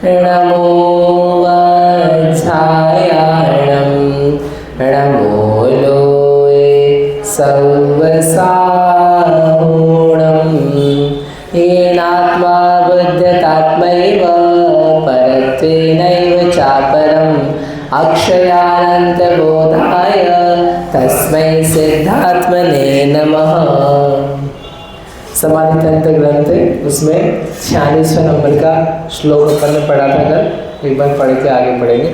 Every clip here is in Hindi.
नमो वज्रायाणं नमो लोये सर्वसाहुणं येनात्मा बुध्यतात्मैव परत्वेनैव चापरम् अक्षयानन्तबोधाय तस्मै सिद्धात्मने नमः। समाधि तंत्र ग्रंथ है, उसमें 46वें नंबर का श्लोक अपन ने पढ़ा था कल, एक बार पढ़ के आगे पढ़ेंगे।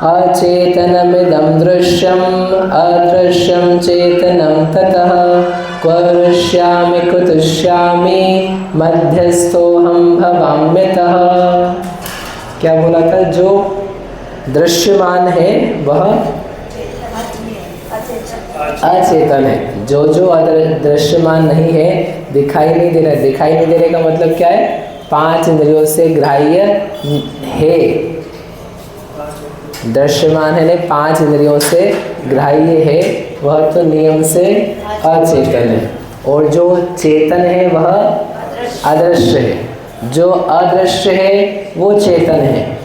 अचेतनमिदं दृश्यम् अदृश्यं चेतनं ततः क्व रुष्यामि कुतुष्यामि मध्यस्थोऽहं भवाम्यतः। क्या बोला था? जो दृश्यमान है वह अचेतन है, जो दृश्यमान नहीं है, दिखाई नहीं दे रहा है। दिखाई नहीं देने का मतलब क्या है? 5 इंद्रियों से ग्राह्य है, दृश्यमान है नहीं, 5 इंद्रियों से ग्राह्य है, वह तो नियम से अचेतन है। और जो चेतन है वह अदृश्य है, जो अदृश्य है वो चेतन है,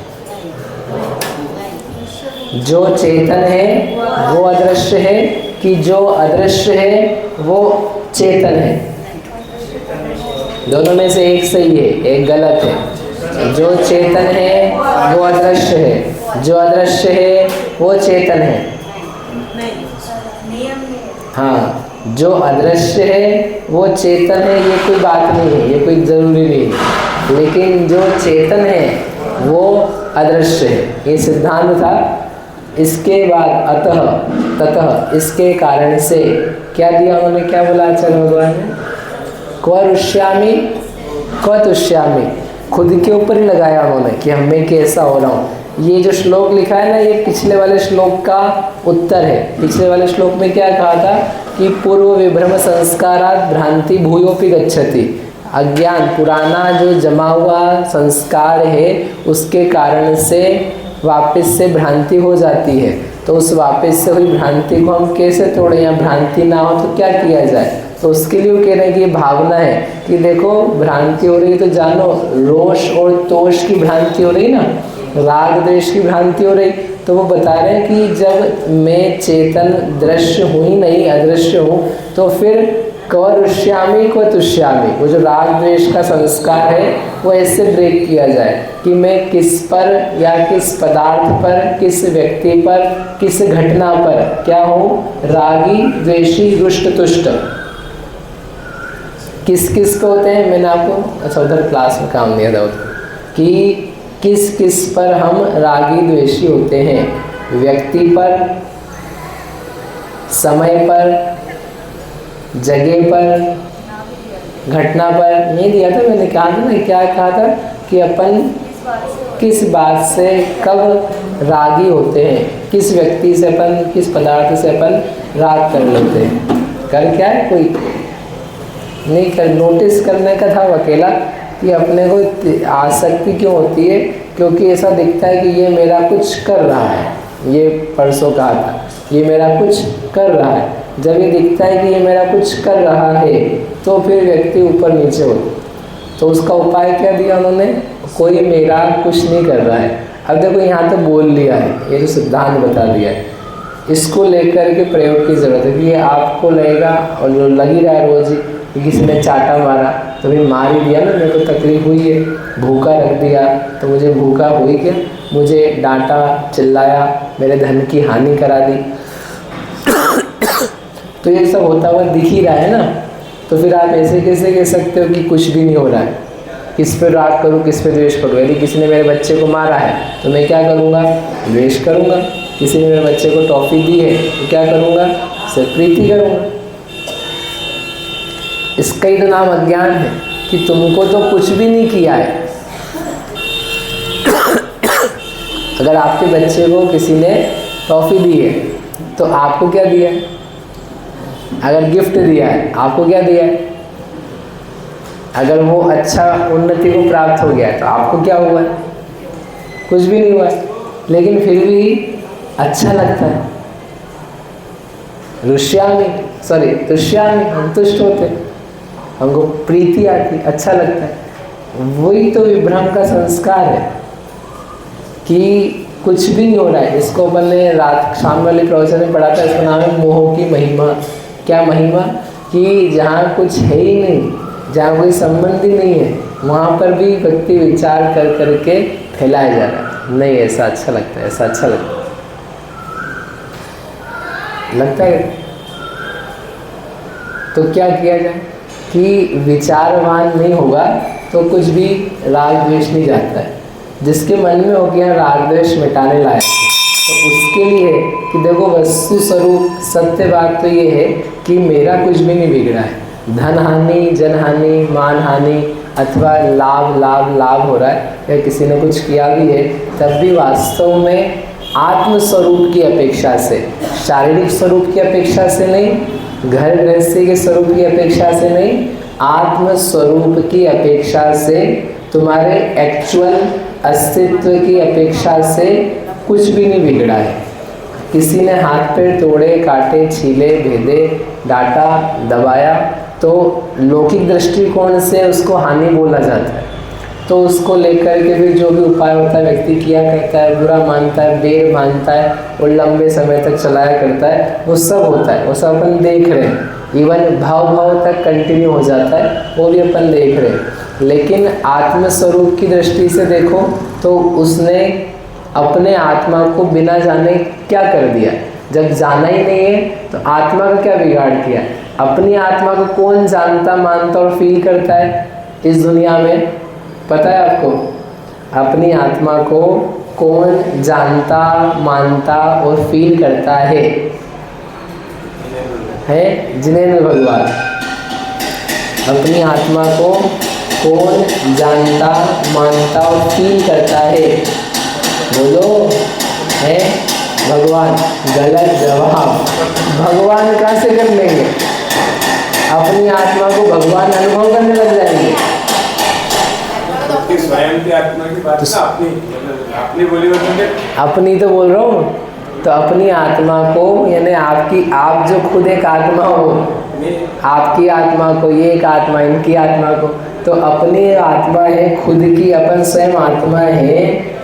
जो चेतन है वो अदृश्य है कि जो अदृश्य है वो चेतन है? दोनों में से एक सही है, एक गलत है। जो चेतन है वो अदृश्य है, जो अदृश्य है वो चेतन है। हाँ, जो अदृश्य है वो चेतन है, ये कोई बात नहीं है, ये कोई जरूरी नहीं है। लेकिन जो चेतन है वो अदृश्य है, ये सिद्धांत था। इसके बाद अतः ततः, इसके कारण से क्या दिया उन्होंने? क्या बोला आचार्य भगवान ने? क्व रुष्यामि क्व तुष्यामि, खुद के ऊपर ही लगाया उन्होंने कि हमें कैसा हो रहा हूँ। ये जो श्लोक लिखा है ना, ये पिछले वाले श्लोक का उत्तर है। पिछले वाले श्लोक में क्या कहा था कि पूर्व विभ्रम संस्कारात् भ्रांति भूयोपि गच्छति। अज्ञान, पुराना जो जमा हुआ संस्कार है, उसके कारण से वापस से भ्रांति हो जाती है। तो उस वापस से हुई भ्रांति को हम कैसे तोड़ें? या भ्रांति ना हो तो क्या किया जाए? तो उसके लिए वो कह रहे हैं कि भावना है कि देखो भ्रांति हो रही, तो जानो रोष और तोष की भ्रांति हो रही ना, राग द्वेष की भ्रांति हो रही। तो वो बता रहे हैं कि जब मैं चेतन दृश्य हूँ ही नहीं, अदृश्य हूँ, तो फिर क्व रुष्यामि क्व तुष्यामि, वो जो राग द्वेष का संस्कार है वो ऐसे ब्रेक किया जाए कि मैं किस पर या किस पदार्थ पर, किस व्यक्ति पर, किस घटना पर क्या हूँ? रागी, द्वेषी, रुष्ट, तुष्ट। किस किस को होते हैं? मैंने आपको अच्छा उधर क्लास में काम दिया था कि किस किस पर हम रागी द्वेषी होते हैं। व्यक्ति पर, समय पर, जगह पर, घटना पर। नहीं दिया था मैंने? कहा था ना, क्या कहा था कि अपन किस बात से कब रागी होते हैं, किस व्यक्ति से अपन, किस पदार्थ से अपन राग कर लेते हैं। कर क्या है? कोई नहीं कर, नोटिस करने का था अकेला कि अपने को आसक्ति क्यों होती है, क्योंकि ऐसा दिखता है कि ये मेरा कुछ कर रहा है। ये परसों कहा था, ये मेरा कुछ कर रहा है। जब ये दिखता है कि ये मेरा कुछ कर रहा है तो फिर व्यक्ति ऊपर नीचे हो। तो उसका उपाय क्या दिया उन्होंने? कोई मेरा कुछ नहीं कर रहा है। अब देखो यहाँ तो बोल लिया है, ये जो सिद्धांत बता दिया है, इसको लेकर के प्रयोग की जरूरत है कि ये आपको लगेगा और जो लग ही रहा है रोज ही कि किसी ने चाटा मारा तो भी मार ही दिया ना, मेरे को तकलीफ हुई है। भूखा रख दिया तो मुझे भूखा हुई क्या, मुझे डांटा, चिल्लाया, मेरे धन की हानि करा दी। तो ये सब होता हुआ दिख ही रहा है ना। तो फिर आप ऐसे कैसे कह सकते हो कि कुछ भी नहीं हो रहा है? किस पे राग करूँ, किस पे द्वेष करूँ? यदि किसी ने मेरे बच्चे को मारा है तो मैं क्या करूँगा? द्वेष करूँगा। किसी ने मेरे बच्चे को टॉफ़ी दी है तो क्या करूँगा? सिर्फ प्रीति करूँगा। इसका ही तो नाम अज्ञान है कि तुमको तो कुछ भी नहीं किया है। अगर आपके बच्चे को किसी ने टॉफ़ी दी है तो आपको क्या दिया है? अगर गिफ्ट दिया है आपको क्या दिया है? अगर वो अच्छा उन्नति को प्राप्त हो गया है तो आपको क्या हुआ है? कुछ भी नहीं हुआ है, लेकिन फिर भी अच्छा लगता है। तुष्यामि, हम तुष्ट होते, हमको प्रीति आती, अच्छा लगता है। वही तो विभ्रम का संस्कार है कि कुछ भी नहीं हो रहा है। इसको अपन ने रात शाम वाले प्रवचन में पढ़ा था, इसका नाम है मोह की महिमा। क्या महिमा? कि जहाँ कुछ है ही नहीं, जहाँ कोई संबंध ही नहीं है, वहाँ पर भी व्यक्ति विचार कर करके फैलाया जा रहा है। नहीं, ऐसा अच्छा लगता है, ऐसा अच्छा लगता है। तो क्या किया जाए कि विचारवान नहीं होगा तो कुछ भी राग द्वेष नहीं जाता है। जिसके मन में हो गया राग द्वेष मिटाने लायक, तो उसके लिए कि देखो वस्तु स्वरूप सत्य बात तो ये है कि मेरा कुछ भी नहीं बिगड़ा है। धन हानि, जन हानि, मान हानि अथवा लाभ लाभ लाभ हो रहा है या किसी ने कुछ किया भी है, तब भी वास्तव में आत्म स्वरूप की अपेक्षा से, शारीरिक स्वरूप की अपेक्षा से नहीं, घर गृहस्थी के स्वरूप की अपेक्षा से नहीं, आत्म स्वरूप की अपेक्षा से, तुम्हारे एक्चुअल अस्तित्व की अपेक्षा से कुछ भी नहीं बिगड़ा है। किसी ने हाथ पैर तोड़े, काटे, छीले, भेदे, डांटा, दबाया, तो लौकिक दृष्टिकोण से उसको हानि बोला जाता है। तो उसको लेकर के फिर जो भी उपाय होता है व्यक्ति किया करता है, बुरा मानता है, बेर मानता है और लंबे समय तक चलाया करता है, वो सब होता है, वो सब अपन देख रहे हैं। इवन भाव तक कंटिन्यू हो जाता है, वो भी अपन देख रहे हैं। लेकिन आत्मस्वरूप की दृष्टि से देखो तो उसने अपने आत्मा को बिना जाने क्या कर दिया। जब जाना ही नहीं है तो आत्मा का क्या बिगाड़ किया। अपनी आत्मा को कौन जानता, मानता और फील करता है इस दुनिया में? पता है आपको? अपनी आत्मा को कौन जानता, मानता और फील करता है जिनेंद्र भगवान। अपनी आत्मा को कौन जानता, मानता और फील करता है? बोलो, है भगवान। गलत जवाब। भगवान कहाँ से कर लेंगे? अपनी आत्मा को भगवान अनुभव करने लग जाएंगे। स्वयं की आत्मा की बात तो अपनी बोली अपनी तो बोल रहा हूँ। तो अपनी आत्मा को, यानी आपकी, आप जो खुद एक आत्मा हो, आपकी आत्मा को, ये एक आत्मा, इनकी आत्मा को, तो अपनी आत्मा है खुद की, अपन स्वयं आत्मा है।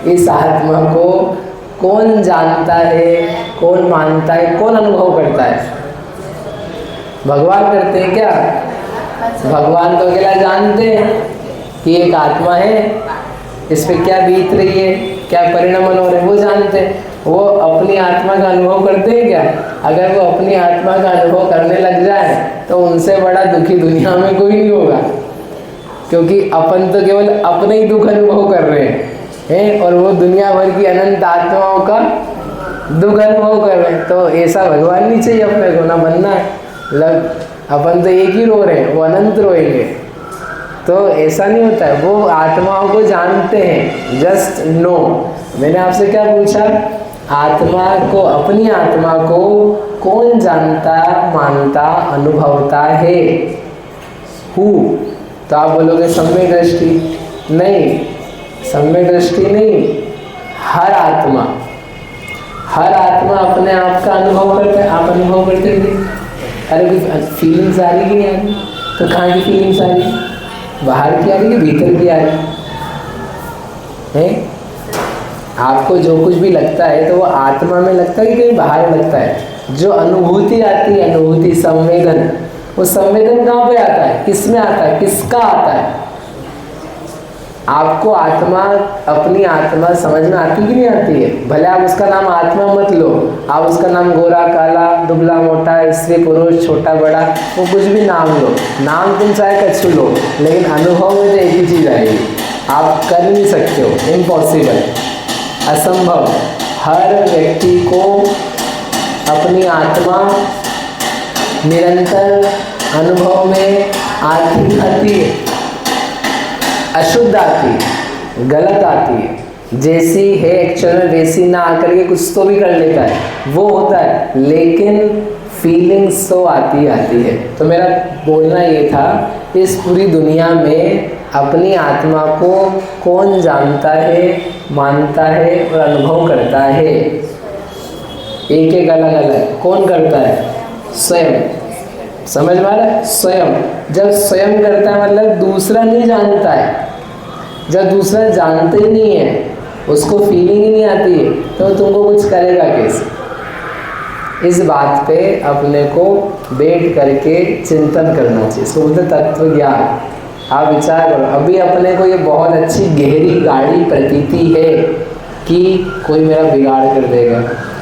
इस आत्मा को कौन जानता है, कौन मानता है, कौन अनुभव करता है? भगवान करते हैं क्या? भगवान तो अकेला जानते हैं कि एक आत्मा है, इस पे क्या बीत रही है, क्या परिणाम हो रहे हैं, वो जानते हैं। वो अपनी आत्मा का अनुभव करते हैं क्या? अगर वो अपनी आत्मा का अनुभव करने लग जाए तो उनसे बड़ा दुखी दुनिया में कोई नहीं होगा, क्योंकि अपन तो केवल अपने ही दुख अनुभव कर रहे हैं और वो दुनिया भर की अनंत आत्माओं का दुख अनुभव कर रहे हैं। तो ऐसा भगवान नहीं चाहिए अपने को, ना बनना है। अपन तो एक ही रो रहे हैं, वो अनंत रोएंगे। तो ऐसा नहीं होता है। वो आत्माओं को जानते हैं, जस्ट नो। मैंने आपसे क्या पूछा? आत्मा को, अपनी आत्मा को कौन जानता, मानता, अनुभवता है? हु? तो आप बोलोगे सम्यक दृष्टि। नहीं, सम्यक दृष्टि नहीं, हर आत्मा, हर आत्मा अपने आप का अनुभव करता है। आप अनुभव करते थे? अरे फीलिंग्स आ रही कि नहीं आ रही? तो कहाँ की फीलिंग्स आ रही? बाहर की आ रही कि भीतर की आ रही है? आपको जो कुछ भी लगता है तो वो आत्मा में लगता है कि कहीं बाहर लगता है? जो अनुभूति आती है, अनुभूति, संवेदन, वो संवेदन कहाँ पे आता है? किस में आता है? किसका आता है? आपको आत्मा, अपनी आत्मा समझ में आती कि नहीं आती है? भले आप उसका नाम आत्मा मत लो, आप उसका नाम गोरा, काला, दुबला, मोटा, स्त्री, पुरुष, छोटा, बड़ा, वो कुछ भी नाम लो, नाम तुम चाहे कछु लो, लेकिन अनुभव में तो एक ही चीज़ आएगी। आप कर नहीं सकते हो, इम्पॉसिबल, असंभव। हर व्यक्ति को अपनी आत्मा निरंतर अनुभव में आती है, अशुद्ध आती है, गलत आती है। जैसी है एक्चुअल में वैसी ना आकर के कुछ तो भी कर लेता है, वो होता है, लेकिन फीलिंग्स तो आती है। तो मेरा बोलना ये था, इस पूरी दुनिया में अपनी आत्मा को कौन जानता है, मानता है और अनुभव करता है? एक एक अलग अलग कौन करता है? स्वयं। समझ में आ रहा है? स्वयं। जब स्वयं करता है मतलब दूसरा नहीं जानता है। जब दूसरा जानते ही नहीं है, उसको फीलिंग ही नहीं आती है तो तुमको कुछ करेगा कैसे? इस बात पे अपने को बैठ करके चिंतन करना चाहिए। इसको बोलते तत्व ज्ञान। आप विचार करो, अभी अपने को ये बहुत अच्छी गहरी गाढ़ी प्रतीति है कि कोई मेरा बिगाड़ कर देगा,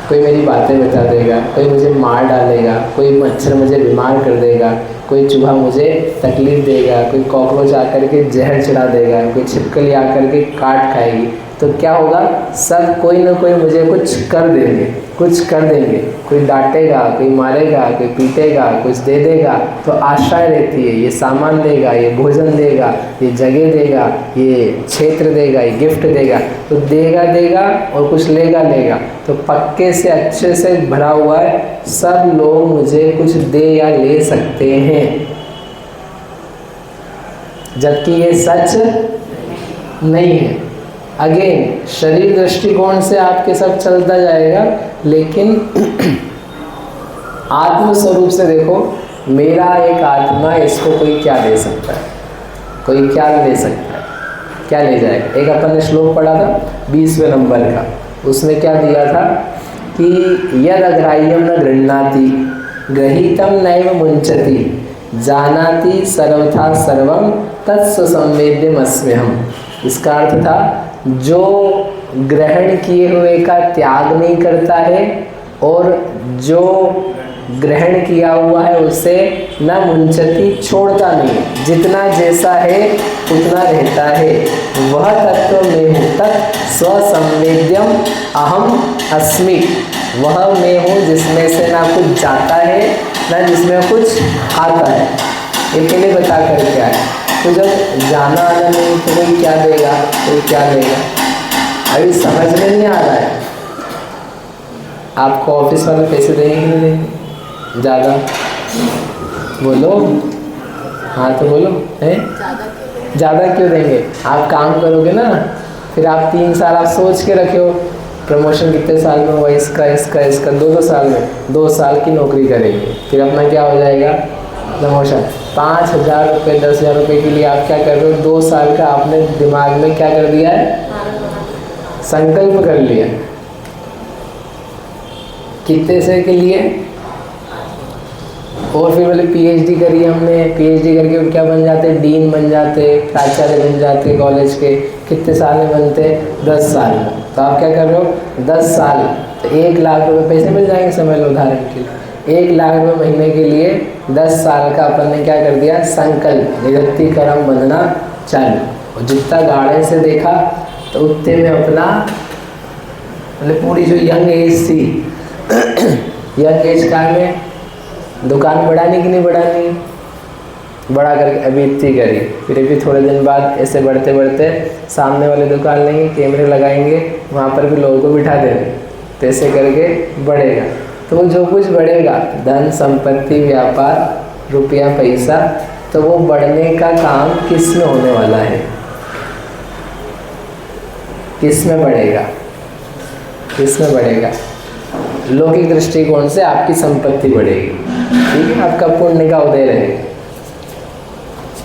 कोई मेरी बातें बता देगा, कोई मुझे मार डालेगा, कोई मच्छर मुझे बीमार कर देगा, कोई चूहा मुझे तकलीफ देगा, कोई कॉकरोच आकर के जहर चढ़ा देगा, कोई छिपकली आकर के काट खाएगी, तो क्या होगा? सब कोई ना कोई मुझे कुछ कर देंगे, कुछ कर देंगे। कोई डांटेगा, कोई मारेगा, कोई पीटेगा, कुछ दे देगा, तो आशाएं रहती है ये सामान देगा, ये भोजन देगा, ये जगह देगा, ये क्षेत्र देगा, ये गिफ्ट देगा, तो देगा देगा और कुछ लेगा लेगा, तो पक्के से अच्छे से भरा हुआ है, सब लोग मुझे कुछ दे या ले सकते हैं, जबकि ये सच नहीं है। अगेन शरीर दृष्टिकोण से आपके सब चलता जाएगा, लेकिन आत्म स्वरूप से देखो, मेरा एक आत्मा, इसको कोई क्या दे सकता है? कोई क्या ले सकता है? क्या ले जाएगा? एक अपन ने श्लोक पढ़ा था 20वें नंबर का, उसमें क्या दिया था कि यद अग्राह्यम न गृह्णाति गृहीतम नैव मुंचति जानाति सर्वथा सर्वम तत्स्व संवेद्यम अस्म्यहम्। इसका अर्थ था जो ग्रहण किए हुए का त्याग नहीं करता है और जो ग्रहण किया हुआ है उसे न मुंचती, छोड़ता नहीं, जितना जैसा है उतना रहता है, वह तत्व में हूँ, तत् स्वसंवेद्यम अहम अस्मि। वह मैं हूँ जिसमें से ना कुछ जाता है ना जिसमें कुछ आता है। ये पहले बता कर क्या है, तो जब जाना आना नहीं तो कोई क्या देगा, कोई क्या देगा, अभी समझ में नहीं आ रहा है। आपको ऑफिस वाले पैसे देंगे कि नहीं देंगे? ज़्यादा बोलो, हाँ तो बोलो, है ज़्यादा क्यों देंगे? आप काम करोगे ना, फिर आप 3 साल आप सोच के रखे हो प्रमोशन कितने साल में हुआ, इसका इसका इसका 2 साल में 2 साल की नौकरी करेंगे, फिर अपना क्या हो जाएगा? प्रमोशन। 5,000 रुपये 10,000 रुपये के लिए आप क्या कर रहे हो? 2 साल का आपने दिमाग में क्या कर दिया है? संकल्प कर लिया। कितने से के लिए? और फिर बोले पीएचडी करी हमने, पीएचडी करके क्या बन जाते? डीन बन जाते, प्राचार्य बन जाते कॉलेज के। कितने साल में बनते? 10 साल में। तो आप क्या कर रहे हो? 10 साल, तो 1 लाख रुपए पैसे मिल जाएंगे, समझ लो उदाहरण के लिए। 1 लाख रुपये महीने के लिए 10 साल का अपन ने क्या कर दिया? संकल्प, निरंतर कर्म बंधना चालू। और जितना गाढ़े से देखा तो उतने में अपना मतलब पूरी जो यंग एज थी यंग एज का में दुकान बढ़ानी कि नहीं बढ़ानी? बढ़ा करके अभी इतनी करी, फिर अभी थोड़े दिन बाद ऐसे बढ़ते बढ़ते सामने वाले दुकान लेंगे, कैमरे लगाएंगे, वहाँ पर भी लोगों को बिठा देंगे, तो ऐसे करके बढ़ेगा। तो जो कुछ बढ़ेगा, धन संपत्ति व्यापार रुपया पैसा, तो वो बढ़ने का काम किस में होने वाला है? किस में बढ़ेगा? किस में बढ़ेगा? लौकिक दृष्टिकोण से आपकी संपत्ति बढ़ेगी, ठीक है, आपका पुण्य का उदय रहेगा।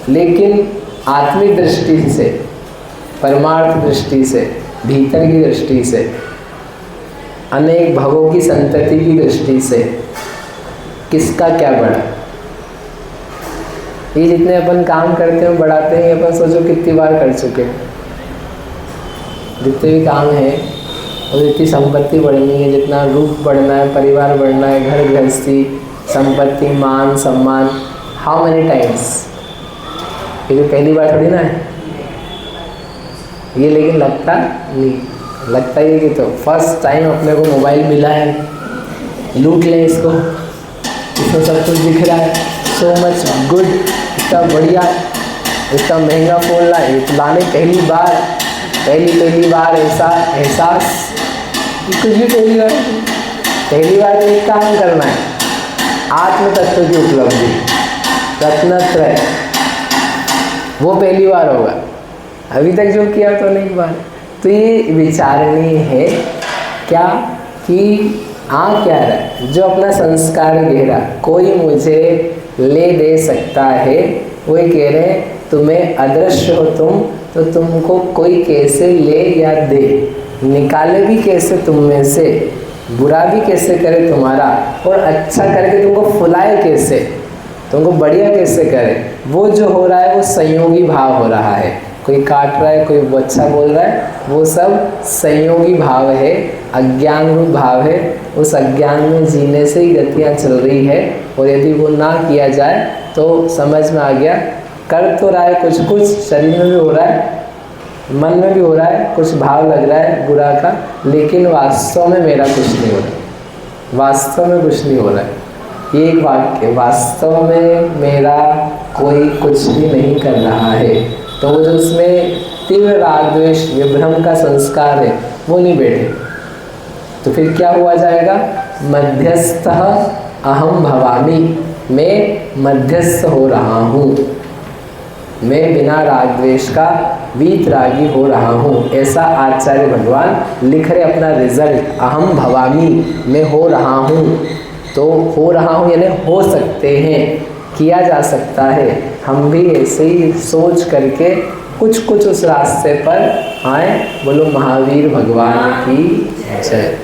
लेकिन आत्मिक दृष्टि से, परमार्थ दृष्टि से, भीतर की दृष्टि से, अनेक भवों की संतति की दृष्टि से किसका क्या बढ़ा? ये जितने अपन काम करते हैं बढ़ाते हैं, अपन सोचो कितनी बार कर चुके हैं। जितने भी काम हैं और जितनी संपत्ति बढ़नी है, जितना रूप बढ़ना है, परिवार बढ़ना है, घर गृहस्थी, संपत्ति, मान सम्मान, हाउ मेनी टाइम्स? ये पहली बार थोड़ी ना है ये, लेकिन लगता नहीं, लगता ही कि तो फर्स्ट टाइम अपने को मोबाइल मिला है, लूट लें इसको, इसमें सब कुछ दिख रहा है, सो मच गुड, इतना बढ़िया, इतना महंगा फ़ोन लाने पहली बार ऐसा एहसास, कुछ भी पहली बार तो एक काम करना है, आत्म तत्व की उपलब्धि, रत्नत्रय, वो पहली बार होगा। अभी तक जो किया तो नहीं बार। तो ये विचारणीय है क्या कि क्या रहा है, जो अपना संस्कार गहरा कोई मुझे ले दे सकता है, वो कह रहे हैं तुम्हें अदृश्य हो तुम, तो तुमको कोई कैसे ले या दे, निकाले भी कैसे तुम में से, बुरा भी कैसे करे तुम्हारा, और अच्छा करके तुमको फुलाए कैसे, तुमको बढ़िया कैसे करे। वो जो हो रहा है वो संयोगी भाव हो रहा है। कोई काट रहा है, कोई अच्छा बोल रहा है, वो सब संयोगी भाव है, अज्ञान रूप भाव है। उस अज्ञान में जीने से ही गतियाँ चल रही है, और यदि वो ना किया जाए तो समझ में आ गया, कर तो रहा है कुछ कुछ, शरीर में भी हो रहा है, मन में भी हो रहा है, कुछ भाव लग रहा है बुरा का, लेकिन वास्तव में मेरा कुछ नहीं हो रहा, वास्तव में कुछ नहीं हो रहा है। ये एक वाक्य, वास्तव में मेरा कोई कुछ भी नहीं कर रहा है। तो वो जो उसमें तीव्र राग द्वेष विभ्रम का संस्कार है वो नहीं बैठे, तो फिर क्या हुआ जाएगा, मध्यस्थः अहम भवामि, मैं मध्यस्थ हो रहा हूँ, मैं बिना राग द्वेष का वीतरागी हो रहा हूँ। ऐसा आचार्य भगवान लिख रहे अपना रिजल्ट, अहम भवामि, मैं हो रहा हूँ। तो हो रहा हूँ यानी हो सकते हैं, किया जा सकता है। हम भी ऐसे ही सोच करके कुछ कुछ उस रास्ते पर आए। बोलो महावीर भगवान की जय।